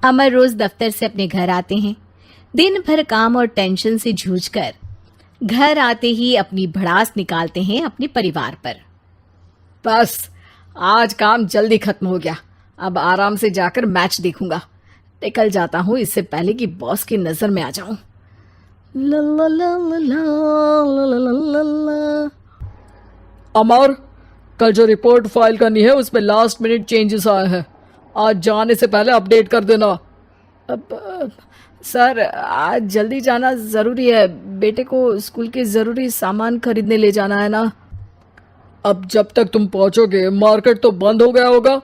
अमर रोज दफ्तर से अपने घर आते हैं। दिन भर काम और टेंशन से जूझकर घर आते ही अपनी भड़ास निकालते हैं अपने परिवार पर। बस आज काम जल्दी खत्म हो गया, अब आराम से जाकर मैच देखूंगा। निकल जाता हूँ इससे पहले कि बॉस की नजर में आ जाऊं। ला ला ला ला ला ला ला ला। अमर, कल जो रिपोर्ट फाइल करनी है उसमें लास्ट मिनट चेंजेस आए हैं, आज जाने से पहले अपडेट कर देना। सर आज जल्दी जाना जरूरी है, बेटे को स्कूल के जरूरी सामान खरीदने ले जाना है ना। अब जब तक तुम पहुंचोगे मार्केट तो बंद हो गया होगा।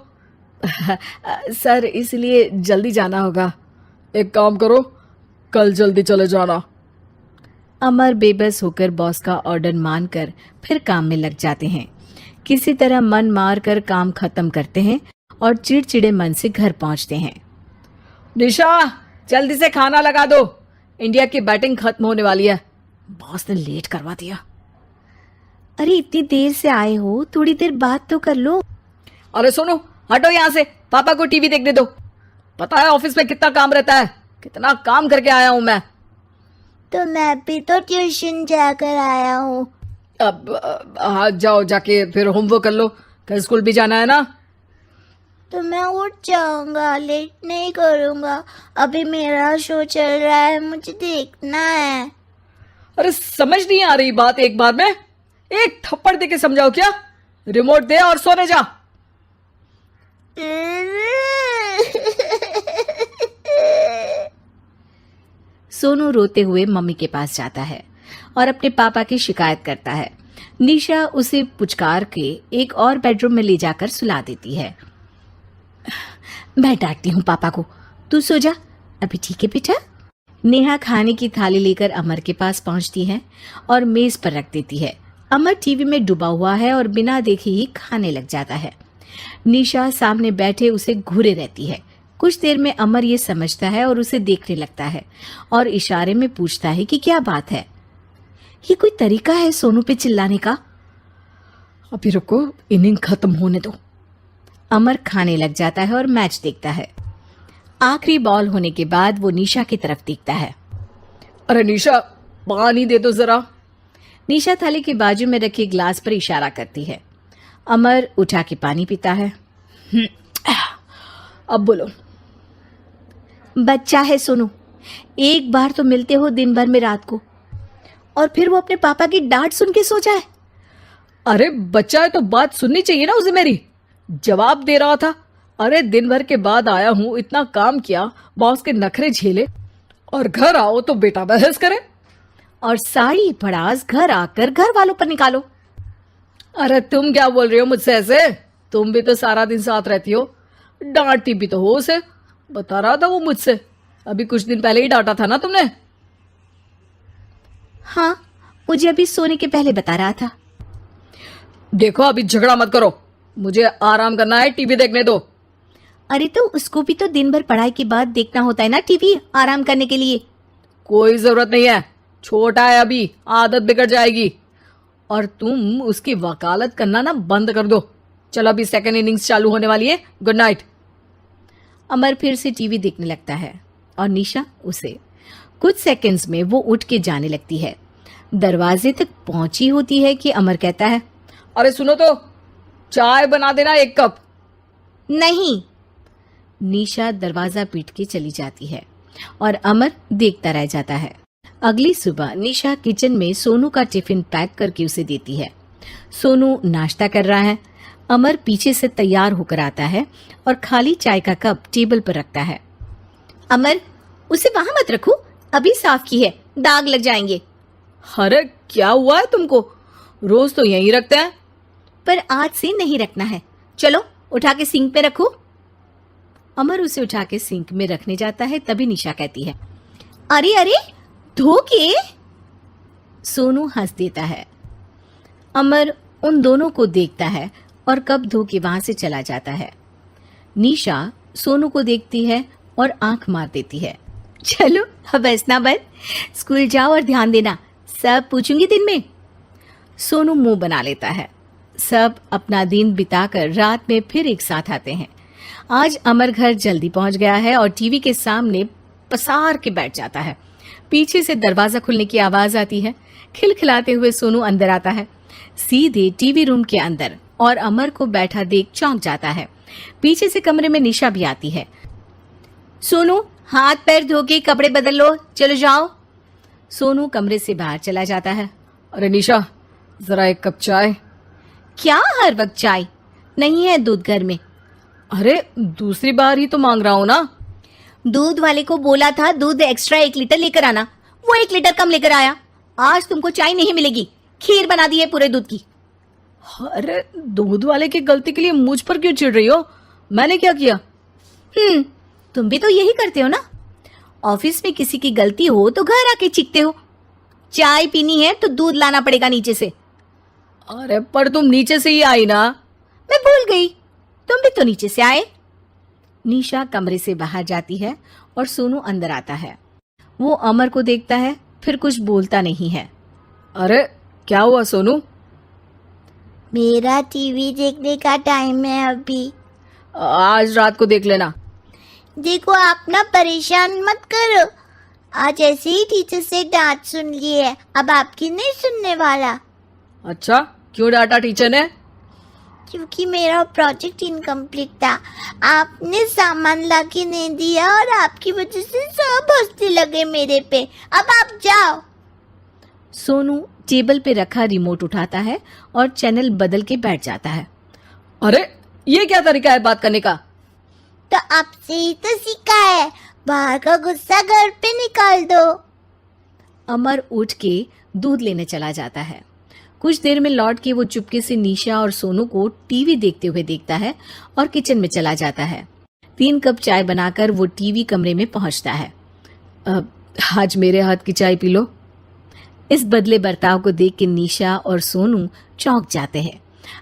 सर इसलिए जल्दी जाना होगा। एक काम करो, कल जल्दी चले जाना। अमर बेबस होकर बॉस का ऑर्डर मानकर फिर काम में लग जाते हैं। किसी तरह मन मार कर काम खत्म करते हैं और चिड़चिड़े मन से घर पहुंचते हैं। निशा जल्दी से खाना लगा दो, इंडिया की बैटिंग खत्म होने वाली है। बॉस ने लेट करवा दिया। अरे इतनी देर से आए हो, थोड़ी देर बात तो कर लो। अरे सुनो, हटो यहाँ से, पापा को टीवी देखने दो। पता है ऑफिस में कितना काम रहता है, कितना काम करके आया हूँ मैं। तो मैं भी तो ट्यूशन जाकर आया हूँ। अब हाँ जाओ, जाके फिर होमवर्क कर लो, कल स्कूल भी जाना है ना। तो मैं उठ जाऊंगा, लेट नहीं करूंगा, अभी मेरा शो चल रहा है, मुझे देखना है। अरे समझ नहीं आ रही बात एक बार में, एक थप्पड़ दे के समझाओ क्या। रिमोट दे और सोने जा। सोनू रोते हुए मम्मी के पास जाता है और अपने पापा की शिकायत करता है। निशा उसे पुचकार के एक और बेडरूम में ले जाकर सुला देती है। मैं डांटती हूँ पापा को, तू सो जा अभी, ठीक है बेटा। नेहा खाने की थाली लेकर अमर के पास पहुंचती है और मेज पर रख देती है। अमर टीवी में डूबा हुआ है और बिना देखे ही खाने लग जाता है। निशा सामने बैठे उसे घूरे रहती है। कुछ देर में अमर ये समझता है और उसे देखने लगता है और इशारे में पूछता है कि क्या बात है। ये कोई तरीका है सोनू पे चिल्लाने का? अभी रुको, इनिंग खत्म होने दो। अमर खाने लग जाता है और मैच देखता है। आखिरी बॉल होने के बाद वो निशा की तरफ देखता है। अरे निशा पानी दे दो जरा। निशा थाली के बाजू में रखे ग्लास पर इशारा करती है। अमर उठा के पानी पीता है। अब बोलो। बच्चा है सोनू, एक बार तो मिलते हो दिन भर में रात को, और फिर वो अपने पापा की डांट सुन के सो जाए। अरे बच्चा है तो बात सुननी चाहिए ना उसे मेरी। जवाब दे रहा था। अरे दिन भर के बाद आया हूं, इतना काम किया, बॉस के नखरे झेले, और घर आओ तो बेटा बहस करे। और सारी भड़ास घर आकर घर वालों पर निकालो। अरे तुम क्या बोल रही हो मुझसे ऐसे? तुम भी तो सारा दिन साथ रहती हो, डांटती भी तो हो उसे। बता रहा था वो मुझसे, अभी कुछ दिन पहले ही डांटा था ना तुमने। हाँ, मुझे अभी सोने के पहले बता रहा था। देखो अभी झगड़ा मत करो, मुझे आराम करना है, टीवी देखने दो। अरे तो उसको भी तो दिन भर पढ़ाई के बाद देखना होता है ना टीवी, आराम करने के लिए। कोई जरूरत नहीं है, छोटा है अभी, आदत बिगड़ जाएगी। और तुम उसकी वकालत करना ना बंद कर दो। चलो अभी सेकंड इनिंग्स चालू होने वाली है, गुड नाइट। अमर फिर से टीवी देखने लगता है और निशा उसे। कुछ सेकंड्स में वो उठ के जाने लगती है। दरवाजे तक पहुंची होती है कि अमर कहता है, अरे सुनो तो, चाय बना देना 1 कप। नहीं। निशा दरवाजा पीट के चली जाती है और अमर देखता रह जाता है। अगली सुबह निशा किचन में सोनू का टिफिन पैक करके उसे देती है। सोनू नाश्ता कर रहा है। अमर पीछे से तैयार होकर आता है और खाली चाय का कप टेबल पर रखता है। अमर, उसे वहां मत रखो, अभी साफ की है, दाग लग जाएंगे। अरे क्या हुआ है तुमको? रोज तो यहीं रखते हैं। पर आज से नहीं रखना है, चलो उठा के सिंक पे रखो। अमर उसे उठा के सिंक में रखने जाता है, तभी निशा कहती है, अरे अरे धो के। सोनू हंस देता है। अमर उन दोनों को देखता है और कप धो के वहां से चला जाता है। निशा सोनू को देखती है और आंख मार देती है। चलो अब हंसना बंद, स्कूल जाओ और ध्यान देना, सब पूछूंगी दिन में। सोनू मुंह बना लेता है। सब अपना दिन बिताकर रात में फिर एक साथ आते हैं। आज अमर घर जल्दी पहुंच गया है और टीवी के सामने पसार के बैठ जाता है। पीछे से दरवाजा खुलने की आवाज आती है। खिलखिलाते हुए सोनू अंदर आता है, सीधे टीवी रूम के अंदर, और अमर को बैठा देख चौंक जाता है। पीछे से कमरे में निशा भी आती है। सोनू, हाथ पैर धो के कपड़े बदल लो, चलो जाओ। सोनू कमरे से बाहर चला जाता है। अरे निशा, जरा एक कप चाय। क्या हर वक्त चाय? नहीं है दूध घर में। अरे दूसरी बार ही तो मांग रहा हूँ ना। दूध वाले को बोला था दूध एक्स्ट्रा 1 लीटर लेकर आना, वो 1 लीटर कम लेकर आया। आज तुमको चाय नहीं मिलेगी, खीर बना दी है पूरे दूध की। अरे दूध वाले की गलती के लिए मुझ पर क्यों चिढ़ रही हो? मैंने क्या किया? तुम भी तो यही करते हो ना। ऑफिस में किसी की गलती हो तो घर आके चीखते हो। चाय पीनी है तो दूध लाना पड़ेगा नीचे से। अरे पर तुम नीचे से ही आई ना। मैं भूल गई, तुम भी तो नीचे से आए। निशा कमरे से बाहर जाती है और सोनू अंदर आता है। वो अमर को देखता है, फिर कुछ बोलता नहीं है। अरे क्या हुआ सोनू? मेरा टीवी देखने का टाइम है अभी। आज रात को देख लेना। देखो, आप ना परेशान मत करो। आज ऐसे ही टीचर से डांट सुन ली है, अब आपकी नहीं सुनने वाला। अच्छा, क्यों डांटा टीचर ने? क्योंकि मेरा प्रोजेक्ट इनकम्प्लीट था। आपने सामान ला के नहीं दिया और आपकी वजह से सब हंसने लगे मेरे पे। अब आप जाओ। सोनू टेबल पे रखा रिमोट उठाता है और चैनल बदल के बैठ जाता है। अरे ये क्या तरीका है बात करने का? तो आपसे ही तो सीखा है, बाहर का गुस्सा घर पे निकाल दो। अमर उठ के दूध लेने चला जाता है। कुछ देर में लौट के वो चुपके से निशा और सोनू को टीवी देखते हुए देखता है और किचन में चला जाता है। 3 कप चाय बनाकर वो टीवी कमरे में पहुंचता है। आज मेरे हाथ की चाय पी लो। इस बदले बर्ताव को देख के निशा और सोनू चौंक जाते हैं।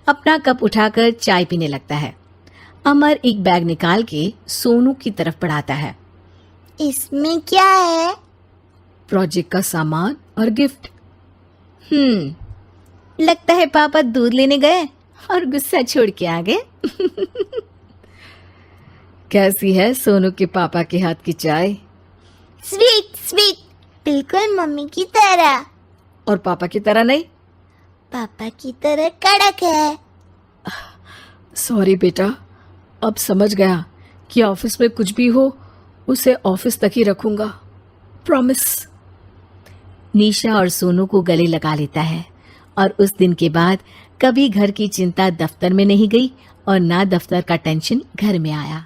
अपना कप उठाकर चाय पीने लगता है। अमर एक बैग निकाल के सोनू की तरफ बढ़ाता है। इसमें क्या है? प्रोजेक्ट का सामान और गिफ्ट। लगता है पापा दूध लेने गए और गुस्सा छोड़ के आ गए। कैसी है सोनू के पापा के हाथ की चाय? स्वीट स्वीट, बिल्कुल मम्मी की तरह। और पापा की तरह नहीं? पापा की तरह कड़क है। सॉरी बेटा, अब समझ गया कि ऑफिस में कुछ भी हो उसे ऑफिस तक ही रखूंगा, प्रॉमिस। निशा और सोनू को गले लगा लेता है और उस दिन के बाद कभी घर की चिंता दफ्तर में नहीं गई और ना दफ्तर का टेंशन घर में आया।